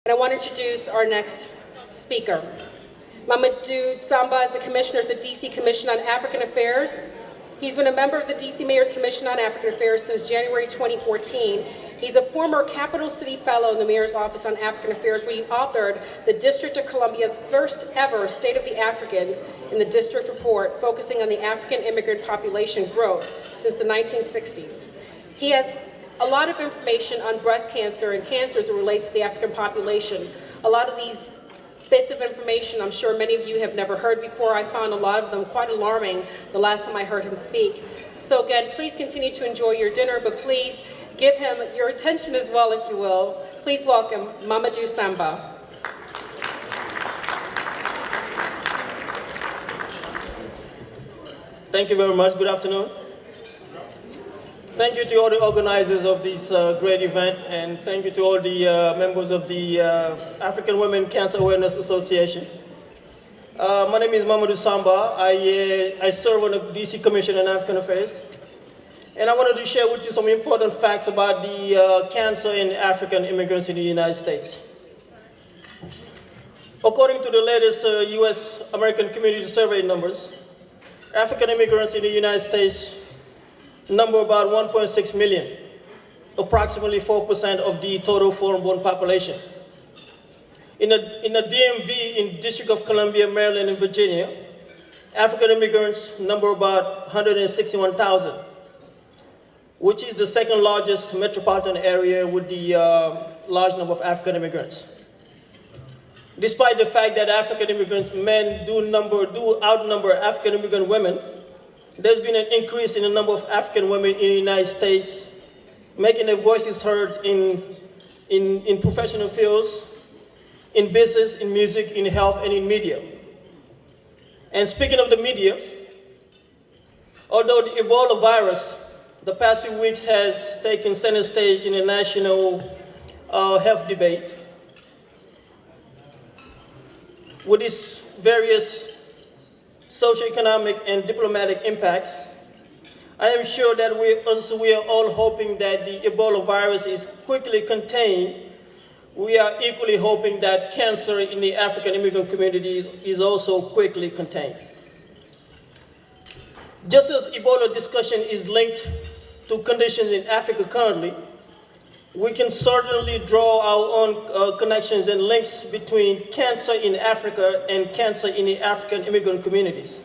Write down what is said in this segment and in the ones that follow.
And I want to introduce our next speaker. Mamadou Samba is the Commissioner of the DC Commission on African Affairs. He's been a member of the DC Mayor's Commission on African Affairs since January 2014. He's a former Capital City Fellow in the Mayor's Office on African Affairs, where he authored the District of Columbia's first ever State of the Africans in the District Report, focusing on the African immigrant population growth since the 1960s. He has a lot of information on breast cancer and cancer as it relates to the African population. A lot of these bits of information I'm sure many of you have never heard before. I found a lot of them quite alarming the last time I heard him speak. So again, please continue to enjoy your dinner, but please give him your attention as well, if you will. Please welcome Mamadou Samba. Thank you very much. Good afternoon. Thank you to all the organizers of this great event, and thank you to all the members of the African Women Cancer Awareness Association. My name is Mamadou Samba. I serve on the DC Commission on African Affairs, and I wanted to share with you some important facts about the cancer in African immigrants in the United States. According to the latest U.S. American Community Survey numbers, African immigrants in the United States number about 1.6 million, approximately 4% of the total foreign-born population. In the DMV, in District of Columbia, Maryland, and Virginia, African immigrants number about 161,000, which is the second largest metropolitan area with the large number of African immigrants. Despite the fact that African immigrants men do outnumber African immigrant women, there's been an increase in the number of African women in the United States, making their voices heard in professional fields, in business, in music, in health, and in media. And speaking of the media, although the Ebola virus, the past few weeks has taken center stage in the national health debate, with its various socioeconomic and diplomatic impacts, I am sure that we are all hoping that the Ebola virus is quickly contained. We are equally hoping that cancer in the African immigrant community is also quickly contained. Just as Ebola discussion is linked to conditions in Africa currently, we can certainly draw our own connections and links between cancer in Africa and cancer in the African immigrant communities.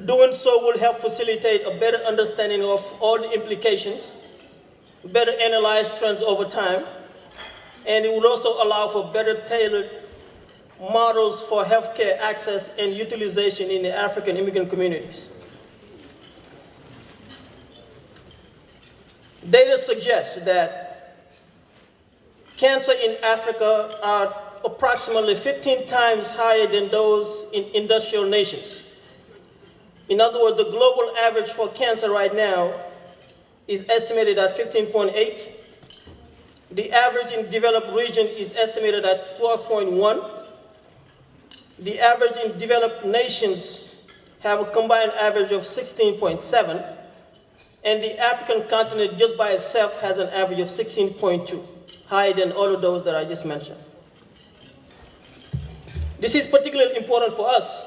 Doing so will help facilitate a better understanding of all the implications, better analyze trends over time, and it will also allow for better tailored models for healthcare access and utilization in the African immigrant communities. Data suggests that cancer in Africa are approximately 15 times higher than those in industrial nations. In other words, the global average for cancer right now is estimated at 15.8. The average in developed region is estimated at 12.1. The average in developed nations have a combined average of 16.7. And the African continent just by itself has an average of 16.2, higher than all of those that I just mentioned. This is particularly important for us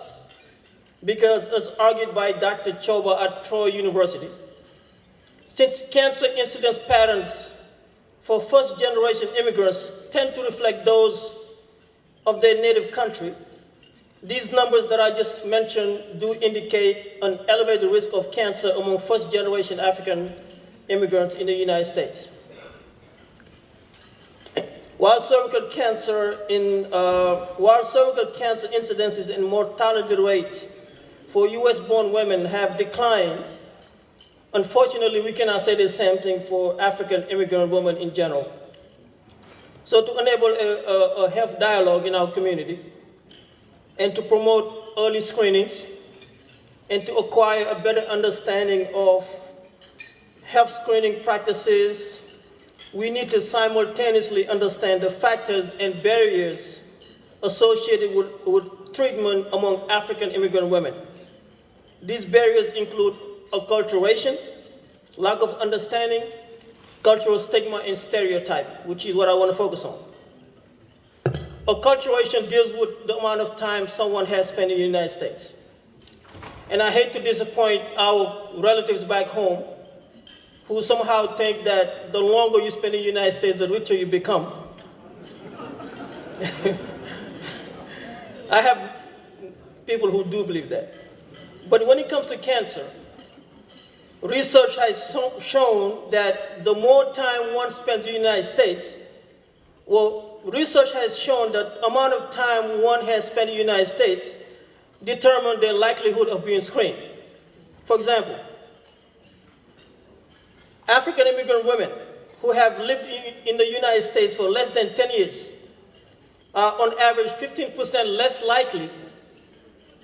because, as argued by Dr. Choba at Troy University, since cancer incidence patterns for first-generation immigrants tend to reflect those of their native country, these numbers that I just mentioned do indicate an elevated risk of cancer among first-generation African immigrants in the United States. While cervical cancer incidences and mortality rate for US-born women have declined, unfortunately, we cannot say the same thing for African immigrant women in general. So to enable a health dialogue in our community, and to promote early screenings, and to acquire a better understanding of health screening practices, we need to simultaneously understand the factors and barriers associated with treatment among African immigrant women. These barriers include acculturation, lack of understanding, cultural stigma, and stereotype, which is what I want to focus on. acculturation deals with the amount of time someone has spent in the United States. And I hate to disappoint our relatives back home who somehow think that the longer you spend in the United States, the richer you become. I have people who do believe that. But when it comes to cancer, research has shown that the more time one spends in the United States, well, research has shown that the amount of time one has spent in the United States determine their likelihood of being screened. For example, African immigrant women who have lived in the United States for less than 10 years are on average 15% less likely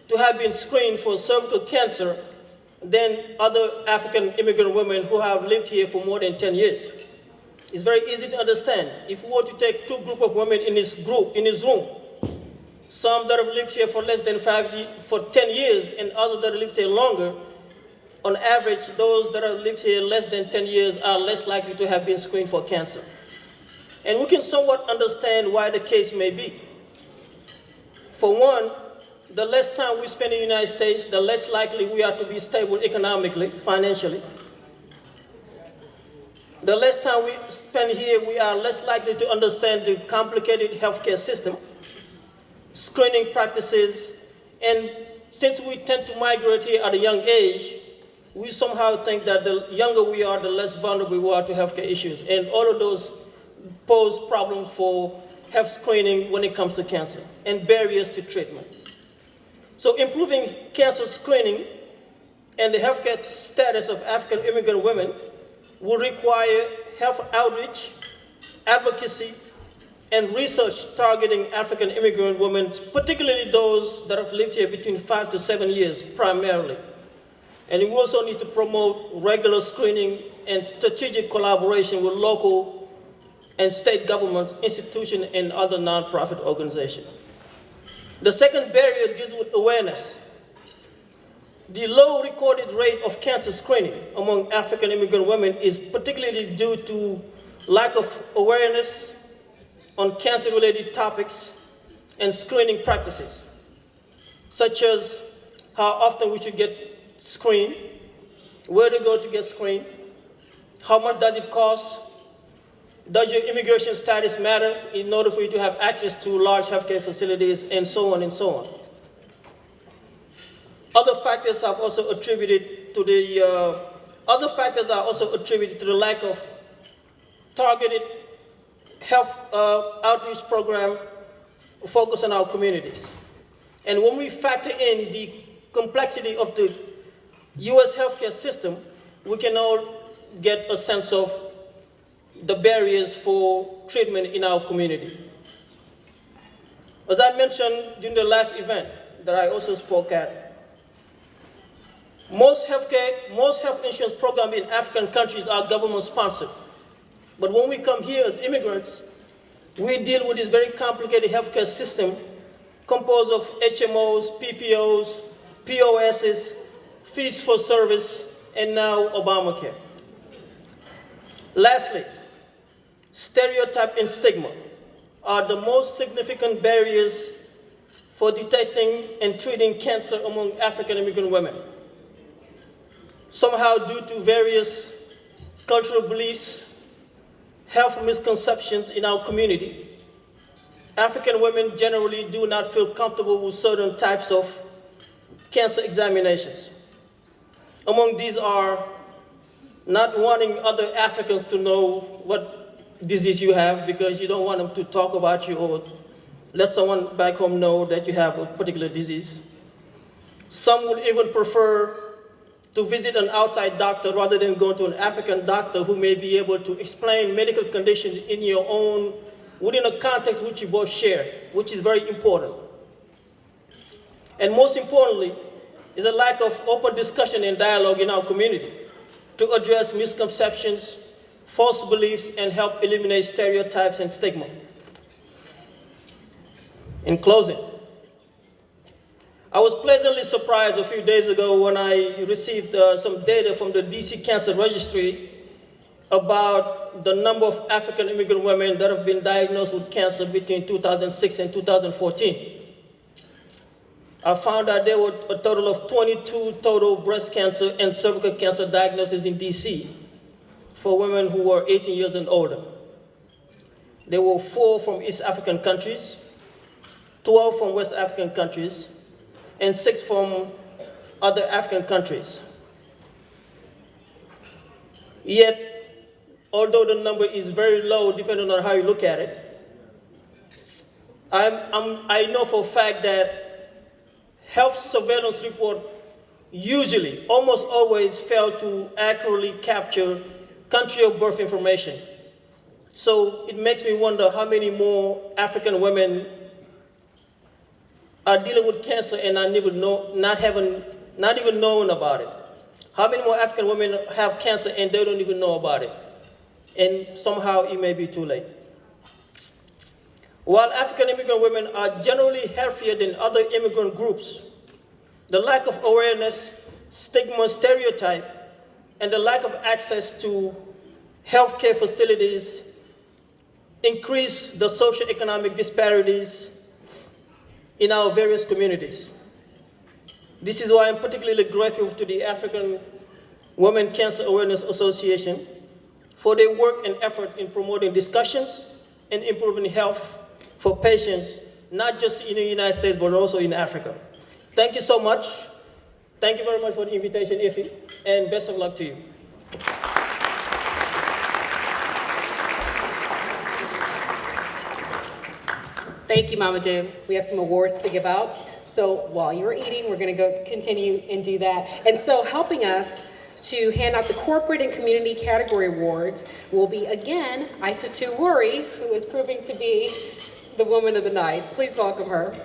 to have been screened for cervical cancer than other African immigrant women who have lived here for more than 10 years. It's very easy to understand. If we were to take two groups of women in this room, some that have lived here for less than 10 years and others that have lived here longer, on average, those that have lived here less than 10 years are less likely to have been screened for cancer. And we can somewhat understand why the case may be. For one, the less time we spend in the United States, the less likely we are to be stable economically, financially. The less time we spend here, we are less likely to understand the complicated healthcare system, screening practices, and since we tend to migrate here at a young age, we somehow think that the younger we are, the less vulnerable we are to healthcare issues. And all of those pose problems for health screening when it comes to cancer and barriers to treatment. So improving cancer screening and the healthcare status of African immigrant women will require health outreach, advocacy, and research targeting African immigrant women, particularly those that have lived here between 5 to 7 years primarily. And we also need to promote regular screening and strategic collaboration with local and state governments, institutions, and other nonprofit organizations. The second barrier deals with awareness. The low recorded rate of cancer screening among African immigrant women is particularly due to lack of awareness on cancer-related topics and screening practices, such as how often we should get screened, where to go to get screened, how much does it cost, does your immigration status matter in order for you to have access to large healthcare facilities, and so on and so on. Other factors are also attributed to the lack of targeted health outreach program focused on our communities. And when we factor in the complexity of the U.S. healthcare system, we can all get a sense of the barriers for treatment in our community. As I mentioned during the last event that I also spoke at, most health insurance programs in African countries are government-sponsored. But when we come here as immigrants, we deal with this very complicated healthcare system composed of HMOs, PPOs, POSs, fees for service, and now Obamacare. Lastly, stereotype and stigma are the most significant barriers for detecting and treating cancer among African immigrant women. Somehow, due to various cultural beliefs, health misconceptions in our community, African women generally do not feel comfortable with certain types of cancer examinations. Among these are not wanting other Africans to know what disease you have because you don't want them to talk about you or let someone back home know that you have a particular disease. Some would even prefer to visit an outside doctor rather than go to an African doctor who may be able to explain medical conditions in your own, within a context which you both share, which is very important. And most importantly, is a lack of open discussion and dialogue in our community to address misconceptions, false beliefs, and help eliminate stereotypes and stigma. In closing, I was pleasantly surprised a few days ago when I received some data from the DC Cancer Registry about about the number of African immigrant women that have been diagnosed with cancer between 2006 and 2014. I found that there were a total of 22 total breast cancer and cervical cancer diagnoses in DC for women who were 18 years and older. There were 4 from East African countries, 12 from West African countries, and 6 from other African countries. Yet, although the number is very low, depending on how you look at it, I know for a fact that health surveillance reports usually, almost always, fail to accurately capture country of birth information. So it makes me wonder how many more African women are dealing with cancer and not even knowing about it. How many more African women have cancer and they don't even know about it? And somehow it may be too late. While African immigrant women are generally healthier than other immigrant groups, the lack of awareness, stigma, stereotype, and the lack of access to healthcare facilities increase the socioeconomic disparities in our various communities. This is why I'm particularly grateful to the African Women Cancer Awareness Association for their work and effort in promoting discussions and improving health for patients, not just in the United States, but also in Africa. Thank you so much. Thank you very much for the invitation, Ifi, and best of luck to you. Thank you, Mamadou. We have some awards to give out. So while you're eating, we're going to go continue and do that. And so helping us to hand out the corporate and community category awards will be, again, Aissatou Wuri, who is proving to be the woman of the night. Please welcome her.